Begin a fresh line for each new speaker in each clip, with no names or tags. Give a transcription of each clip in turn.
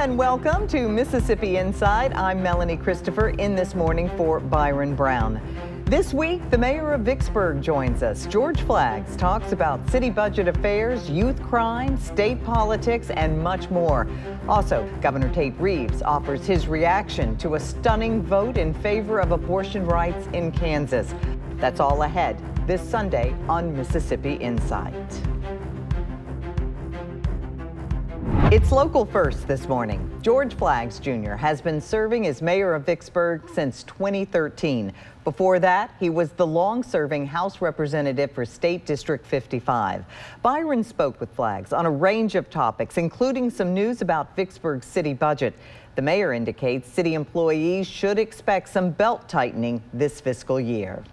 And welcome to Mississippi Inside. I'm Melanie Christopher in this morning for Byron Brown. This week, the mayor of Vicksburg joins us. George Flaggs talks about city budget affairs, youth crime, state politics, and much more. Also, Governor Tate Reeves offers his reaction to a stunning vote in favor of abortion rights in Kansas. That's all ahead this Sunday on Mississippi Insight. It's local first this morning. George Flaggs Jr. has been serving as mayor of Vicksburg since 2013. Before that, he was the long-serving House representative for State District 55. Byron spoke with Flaggs on a range of topics, including some news about Vicksburg's city budget. The mayor indicates city employees should expect some belt tightening this fiscal year.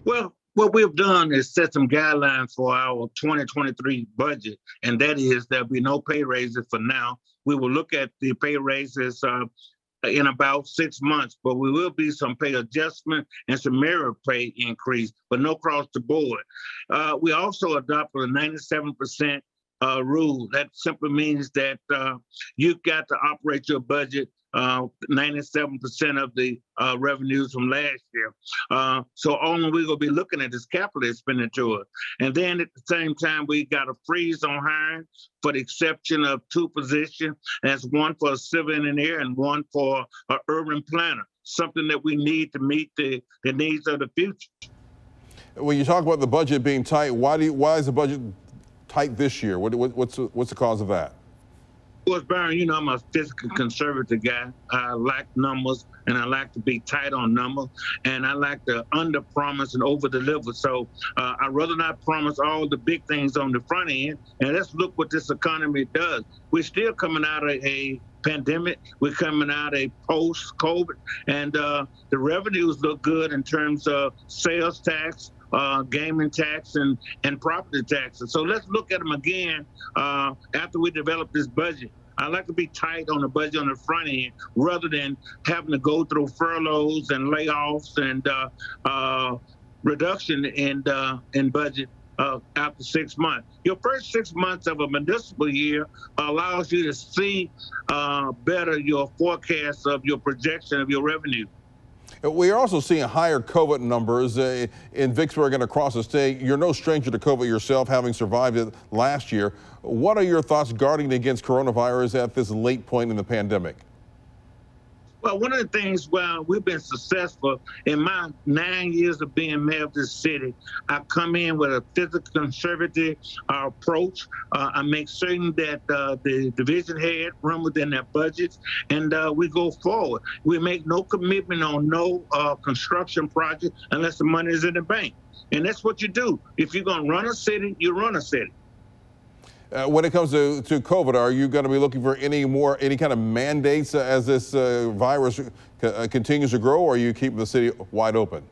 Well, what we've done is set some guidelines for our 2023 budget, and that is there'll be no pay raises for now. We will look at the pay raises in about 6 months, but we will be some pay adjustment and some merit pay increase, but no across the board. We also adopted a 97% rule. That simply means that you've got to operate your budget 97% of the revenues from last year. So all we're going to be looking at is capital expenditure. And then at the same time, we got a freeze on hiring for the exception of 2 positions. That's one for a civil engineer and one for an urban planner, something that we need to meet the needs of the future.
When you talk about the budget being tight, why is the budget tight this year? What's the cause of that?
Of course, Byron, you know I'm a fiscal conservative guy. I like numbers, and I like to be tight on numbers, and I like to under-promise and over-deliver. So I'd rather not promise all the big things on the front end, and let's look what this economy does. We're still coming out of a pandemic. We're coming out of a post-COVID, and the revenues look good in terms of sales tax, gaming tax and property taxes. So let's look at them again after we develop this budget. I like to be tight on the budget on the front end rather than having to go through furloughs and layoffs and reduction in budget after 6 months. Your first 6 months of a municipal year allows you to see better your forecast of your projection of your revenue.
We are also seeing higher COVID numbers in Vicksburg and across the state. You're no stranger to COVID yourself, having survived it last year. What are your thoughts guarding against coronavirus at this late point in the pandemic?
Well, one of the things, well, we've been successful in my 9 years of being mayor of this city. I come in with a fiscal conservative approach. I make certain that the division head run within their budgets, and we go forward. We make no commitment on no construction project unless the money is in the bank. And that's what you do. If you're going to run a city, you run a city.
When it comes to COVID, are you going to be looking for any kind of mandates as this virus continues to grow, or are you keeping the city wide open?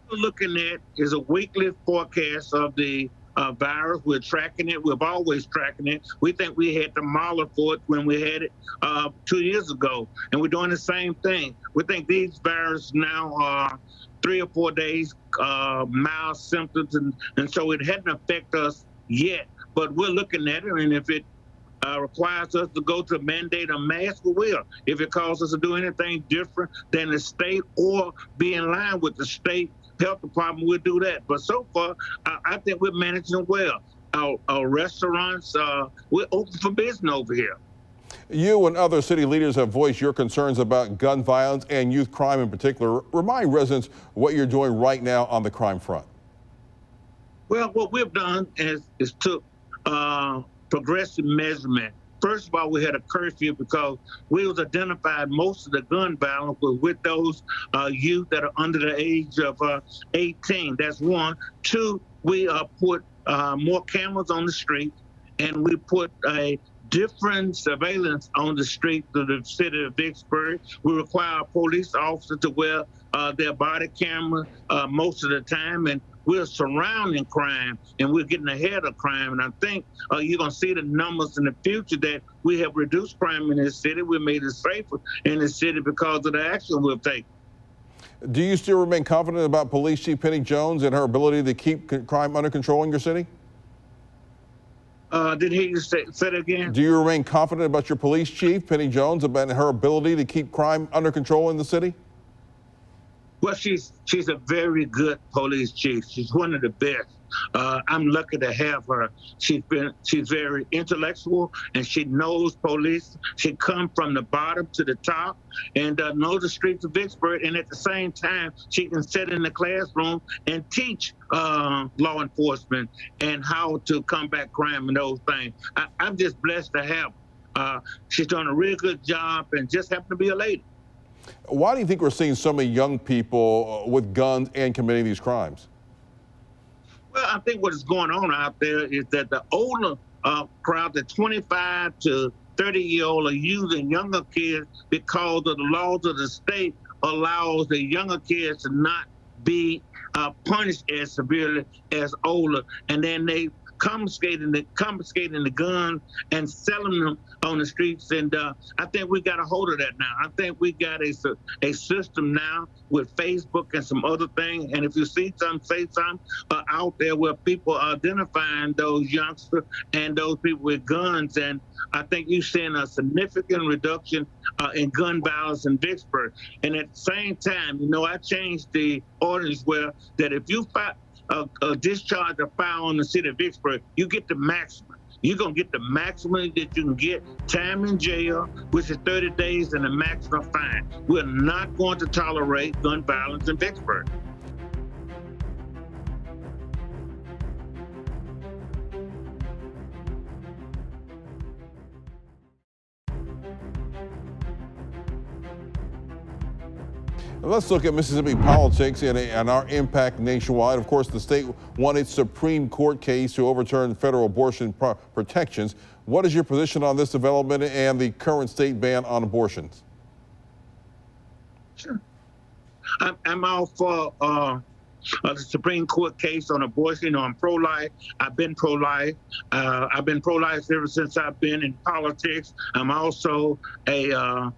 What we're looking at is a weekly forecast of the virus. We're tracking it. We've always tracking it. We think we had the model for it when we had it 2 years ago, and we're doing the same thing. We think these viruses now are 3 or 4 days mild symptoms, and so it hadn't affected us yet. But we're looking at it, and if it requires us to go to mandate a mask, we will. If it calls us to do anything different than the state or be in line with the state health department, we'll do that. But so far, I think we're managing well. Our restaurants, we're open for business over here.
You and other city leaders have voiced your concerns about gun violence and youth crime in particular. Remind residents what you're doing right now on the crime front.
Well, what we've done is took progressive measurement. First of all, we had a curfew because we was identified most of the gun violence was with those youth that are under the age of 18. That's one. Two, we put more cameras on the street, and we put a different surveillance on the street through the city of Vicksburg. We require police officers to wear their body camera most of the time, and we're surrounding crime and we're getting ahead of crime. And I think you're going to see the numbers in the future that we have reduced crime in this city. We made it safer in this city because of the action we've taken.
Do you still remain confident about Police Chief Penny Jones and her ability to keep crime under control in your city?
Did he say it again?
Do you remain confident about your police chief, Penny Jones, about her ability to keep crime under control in the city?
Well, she's a very good police chief. She's one of the best. I'm lucky to have her. She's very intellectual, and she knows police. She comes from the bottom to the top and knows the streets of Vicksburg. And at the same time, she can sit in the classroom and teach law enforcement and how to combat crime and those things. I'm just blessed to have her. She's done a really good job and just happened to be a lady.
Why do you think we're seeing so many young people with guns and committing these crimes?
Well, I think what is going on out there is that the older crowd, the 25 to 30-year-old, are using younger kids because of the laws of the state allows the younger kids to not be punished as severely as older, and then they confiscating the guns and selling them on the streets. And I think we got a hold of that now. I think we got a system now with Facebook and some other things. And if you see something, say something out there where people are identifying those youngsters and those people with guns. And I think you're seeing a significant reduction in gun violence in Vicksburg. And at the same time, I changed the ordinance where that if you discharge a fire on the city of Vicksburg, you get the maximum. You're going to get the maximum that you can get, time in jail, which is 30 days, and a maximum fine. We're not going to tolerate gun violence in Vicksburg.
Let's look at Mississippi politics and our impact nationwide. Of course, the state won its Supreme Court case to overturn federal abortion protections. What is your position on this development and the current state ban on abortions?
Sure. I'm all for the Supreme Court case on abortion. I'm pro-life. I've been pro-life. I've been pro-life ever since I've been in politics. I'm also a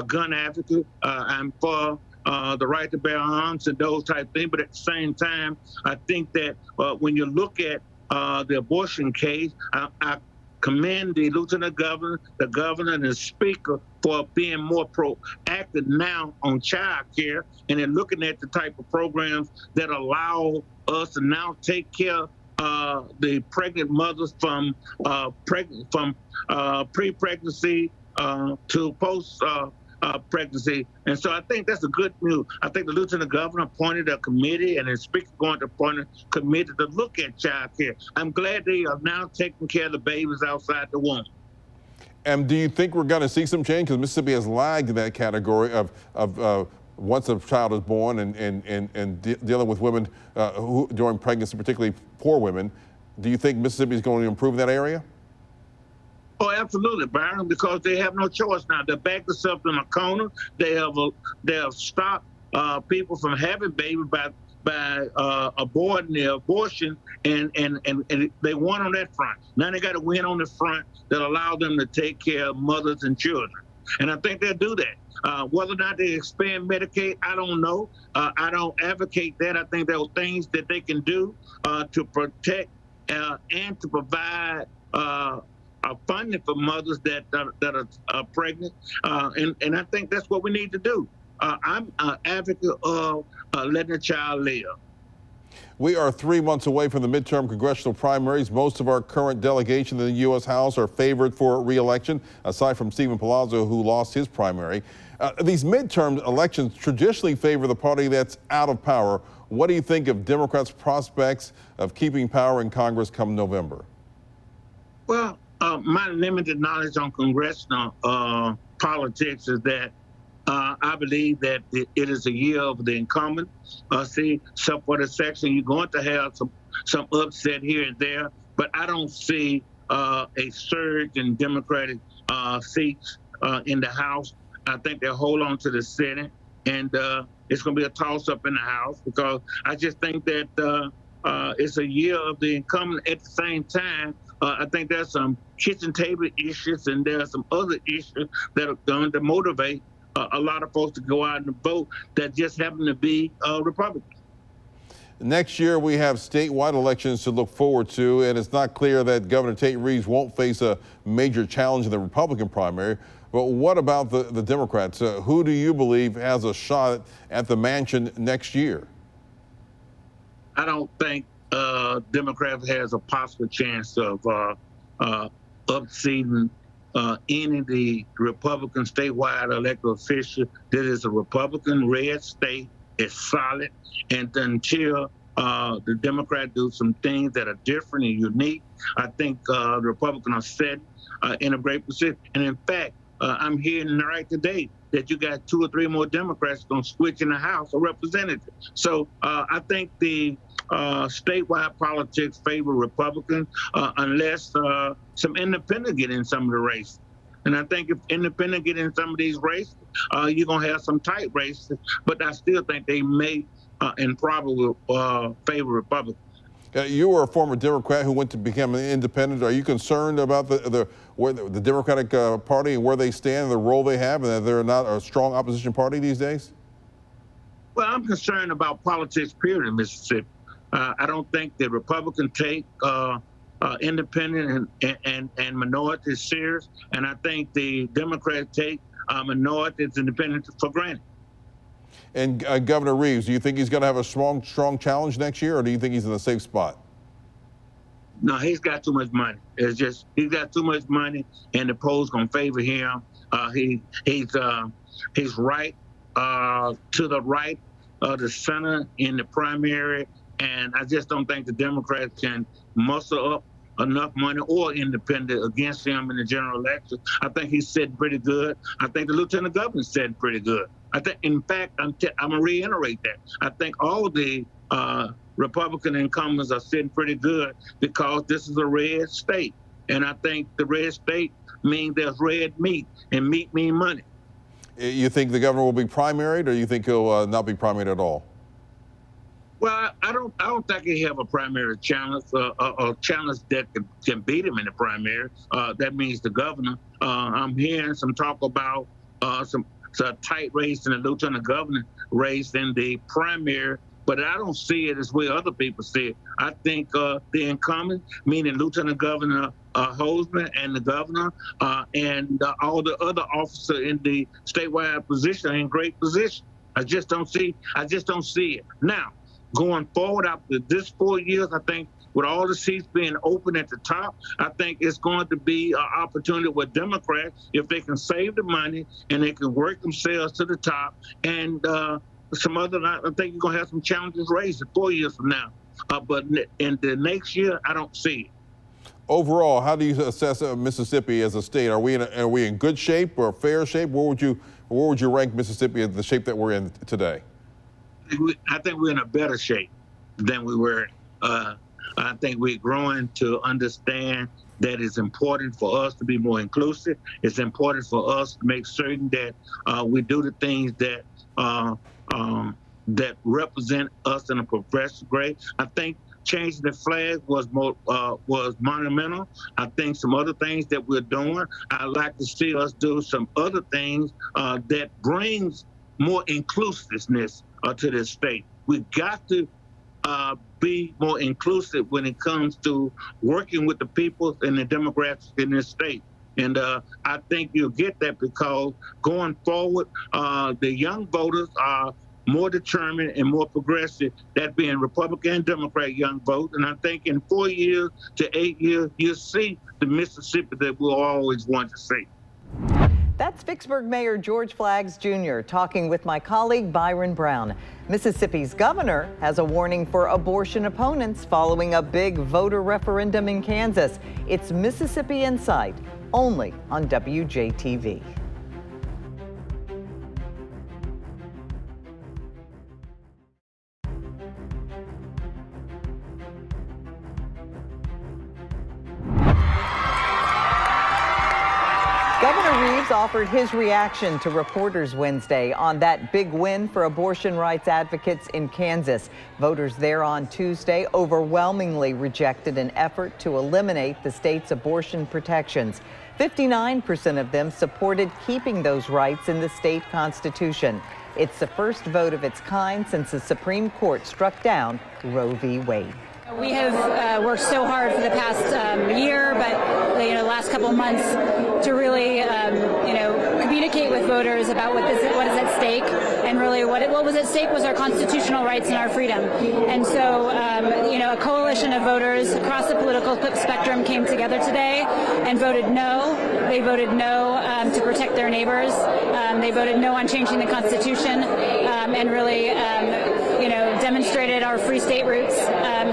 gun advocate. I'm for the right to bear arms and those type of things. But at the same time, I think that when you look at the abortion case, I commend the lieutenant governor, the governor, and the speaker for being more proactive now on child care, and then looking at the type of programs that allow us to now take care of the pregnant mothers from pre-pregnancy to post pregnancy. And so I think that's a good news. I think the lieutenant governor appointed a committee, and the speaker going to appoint a committee to look at child care. I'm glad they are now taking care of the babies outside the womb.
And do you think we're going to see some change? Because Mississippi has lagged in that category of once a child is born and dealing with women who during pregnancy, particularly poor women. Do you think Mississippi is going to improve in that area?
Oh, absolutely, Byron, because they have no choice now. They backed themselves in a corner. They have stopped people from having babies by aborting the abortion, and they won on that front. Now they got to win on the front that allow them to take care of mothers and children. And I think they'll do that. Whether or not they expand Medicaid, I don't know. I don't advocate that. I think there are things that they can do to protect and to provide funding for mothers that are pregnant, and I think that's what we need to do. I'm an advocate of letting a child live.
We are 3 months away from the midterm congressional primaries. Most of our current delegation in the U.S. House are favored for re-election, aside from Stephen Palazzo, who lost his primary. These midterm elections traditionally favor the party that's out of power. What do you think of Democrats' prospects of keeping power in Congress come November?
Well, my limited knowledge on congressional politics is that I believe that it is a year of the incumbent. So for the section, you're going to have some upset here and there, but I don't see a surge in Democratic seats in the House. I think they'll hold on to the Senate, and it's going to be a toss-up in the House because I just think that it's a year of the incumbent. At the same time, I think there's some kitchen table issues and there are some other issues that are going to motivate a lot of folks to go out and vote that just happen to be Republicans.
Next year, we have statewide elections to look forward to, and it's not clear that Governor Tate Reeves won't face a major challenge in the Republican primary. But what about the Democrats? Who do you believe has a shot at the mansion next year?
I don't think Democrats has a possible chance of upseating any of the Republican statewide elected official. This is a Republican red state. It's solid. And until the Democrats do some things that are different and unique, I think the Republicans are set in a great position. And in fact, I'm hearing right today that you got 2 or 3 more Democrats going to switch in the House of Representatives. So I think the statewide politics favor Republicans unless some independents get in some of the races. And I think if independents get in some of these races, you're going to have some tight races. But I still think they may and probably favor Republicans.
You were a former Democrat who went to become an independent. Are you concerned about the Democratic Party and where they stand and the role they have, and that they're not a strong opposition party these days?
Well, I'm concerned about politics, period, in Mississippi. I don't think the Republicans take independent and minorities serious, and I think the Democrats take minorities and independents for granted.
And Governor Reeves, do you think he's going to have a strong challenge next year, or do you think he's in a safe spot?
No, he's got too much money. It's just he's got too much money, and the polls gonna favor him. He's right to the right of the center in the primary, and I just don't think the Democrats can muster up enough money or independent against him in the general election. I think he's sitting pretty good. I think the lieutenant governor's sitting pretty good. I think, in fact, I'm gonna reiterate that. I think all the Republican incumbents are sitting pretty good because this is a red state. And I think the red state means there's red meat, and meat means money.
You think the governor will be primaried, or you think he'll not be primaried at all?
Well, I don't think he have a primary challenge, a challenge that can beat him in the primary. That means the governor. I'm hearing some talk about some tight race in the lieutenant governor race in the primary, but I don't see it as way other people see it. I think the incumbent, meaning Lieutenant Governor Holzman and the governor and all the other officers in the statewide position are in great position. I just don't see it. Now, going forward after this 4 years, I think with all the seats being open at the top, I think it's going to be an opportunity with Democrats if they can save the money and they can work themselves to the top. And some other, I think you're going to have some challenges raised 4 years from now. But in the next year, I don't see it.
Overall, how do you assess Mississippi as a state? Are we in good shape or fair shape? Where would you rank Mississippi as the shape that we're in today?
I think we're in a better shape than we were. I think we're growing to understand that it's important for us to be more inclusive. It's important for us to make certain that we do the things that that represent us in a progressive grade. I think changing the flag was monumental. I think some other things that we're doing, I'd like to see us do some other things that brings more inclusiveness to this state. We've got to be more inclusive when it comes to working with the people and the Democrats in this state. And I think you'll get that because going forward, the young voters are more determined and more progressive, that being Republican and Democrat young vote. And I think in 4 years to 8 years, you'll see the Mississippi that we'll always want to see.
That's Vicksburg Mayor George Flaggs Jr. talking with my colleague Byron Brown. Mississippi's governor has a warning for abortion opponents following a big voter referendum in Kansas. It's Mississippi Insight, only on WJTV. Governor Reeves offered his reaction to reporters Wednesday on that big win for abortion rights advocates in Kansas. Voters there on Tuesday overwhelmingly rejected an effort to eliminate the state's abortion protections. 59% of them supported keeping those rights in the state constitution. It's the first vote of its kind since the Supreme Court struck down Roe v. Wade.
We have worked so hard for the past year, but the last couple of months to really, communicate with voters about what is at stake, and really what was at stake was our constitutional rights and our freedom. And so, a coalition of voters across the political spectrum came together today and voted no. They voted no to protect their neighbors. They voted no on changing the Constitution, and really, demonstrated our free state roots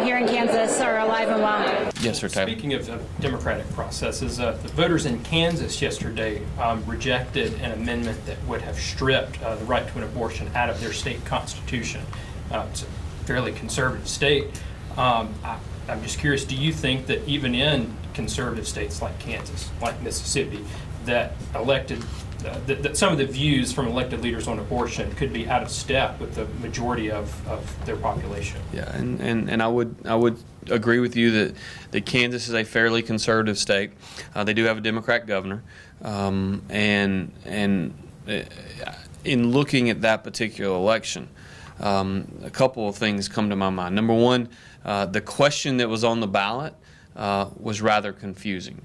here in Kansas are alive and well.
Yes, sir, Tate.
Speaking of democratic processes, the voters in Kansas yesterday rejected an amendment that would have stripped the right to an abortion out of their state constitution. It's a fairly conservative state. I'm just curious, do you think that even in conservative states like Kansas, like Mississippi, that that some of the views from elected leaders on abortion could be out of step with the majority of their population?
Yeah, and I would agree with you that Kansas is a fairly conservative state. They do have a Democrat governor, and in looking at that particular election, a couple of things come to my mind. Number one, the question that was on the ballot was rather confusing.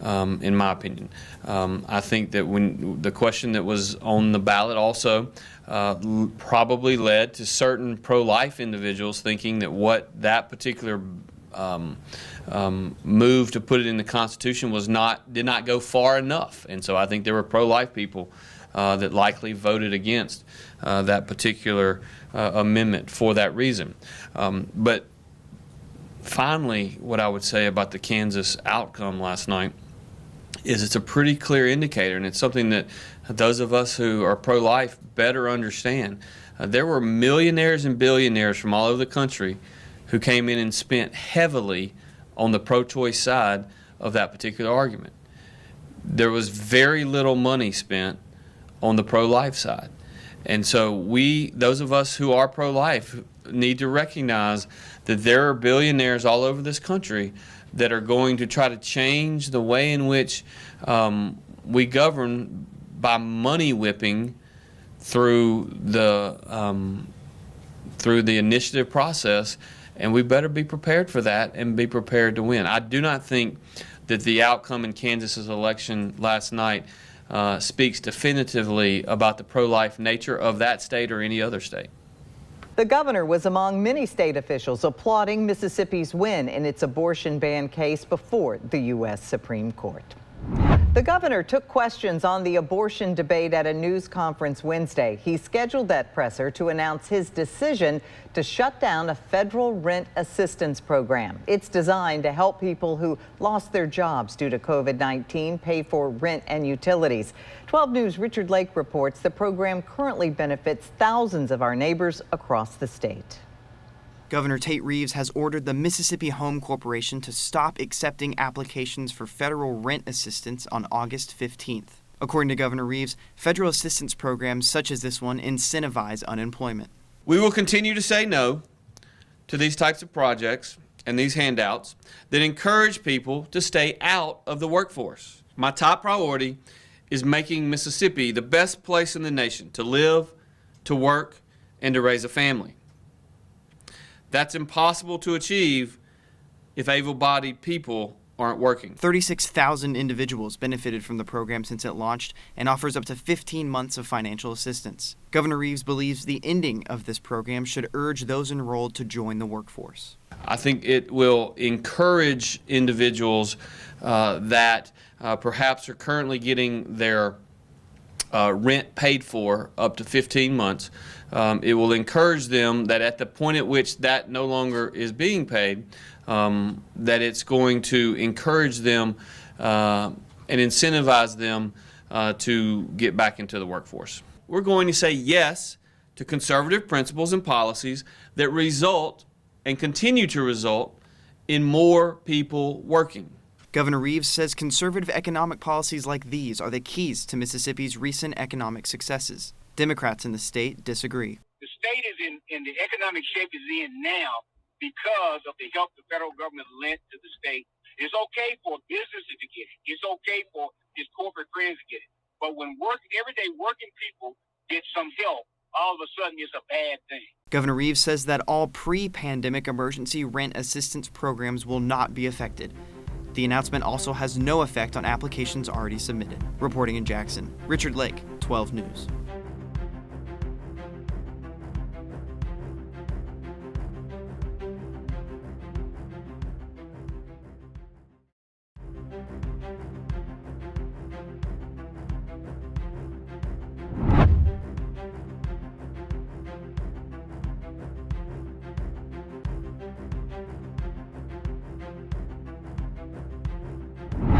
In my opinion. I think that when the question that was on the ballot also probably led to certain pro-life individuals thinking that what that particular move to put it in the Constitution did not go far enough. And so I think there were pro-life people that likely voted against that particular amendment for that reason. But finally, what I would say about the Kansas outcome last night is it's a pretty clear indicator, and it's something that those of us who are pro-life better understand. There were millionaires and billionaires from all over the country who came in and spent heavily on the pro-choice side of that particular argument. There was very little money spent on the pro-life side. And so those of us who are pro-life, need to recognize that there are billionaires all over this country that are going to try to change the way in which we govern by money whipping through the initiative process, and we better be prepared for that and be prepared to win. I do not think that the outcome in Kansas's election last night speaks definitively about the pro-life nature of that state or any other state.
The governor was among many state officials applauding Mississippi's win in its abortion ban case before the U.S. Supreme Court. The governor took questions on the abortion debate at a news conference Wednesday. He scheduled that presser to announce his decision to shut down a federal rent assistance program. It's designed to help people who lost their jobs due to COVID-19 pay for rent and utilities. 12 News' Richard Lake reports the program currently benefits thousands of our neighbors across the state.
Governor Tate Reeves has ordered the Mississippi Home Corporation to stop accepting applications for federal rent assistance on August 15th. According to Governor Reeves, federal assistance programs such as this one incentivize unemployment.
We will continue to say no to these types of projects and these handouts that encourage people to stay out of the workforce. My top priority is making Mississippi the best place in the nation to live, to work, and to raise a family. That's impossible to achieve if able-bodied people aren't working.
36,000 individuals benefited from the program since it launched and offers up to 15 months of financial assistance. Governor Reeves believes the ending of this program should urge those enrolled to join the workforce.
I think it will encourage individuals that perhaps are currently getting their rent paid for up to 15 months. It will encourage them that at the point at which that no longer is being paid, that it's going to encourage them and incentivize them to get back into the workforce. We're going to say yes to conservative principles and policies that result and continue to result in more people working.
Governor Reeves says conservative economic policies like these are the keys to Mississippi's recent economic successes. Democrats in the state disagree.
The state is in the economic shape it's in now because of the help the federal government lent to the state. It's okay for businesses to get it. It's okay for his corporate friends to get it. But when everyday working people get some help, all of a sudden it's a bad thing.
Governor Reeves says that all pre-pandemic emergency rent assistance programs will not be affected. The announcement also has no effect on applications already submitted. Reporting in Jackson, Richard Lake, 12 News.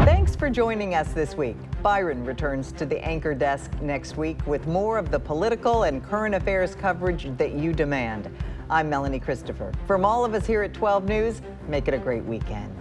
Thanks for joining us this week. Byron returns to the anchor desk next week with more of the political and current affairs coverage that you demand. I'm Melanie Christopher. From all of us here at 12 News, make it a great weekend.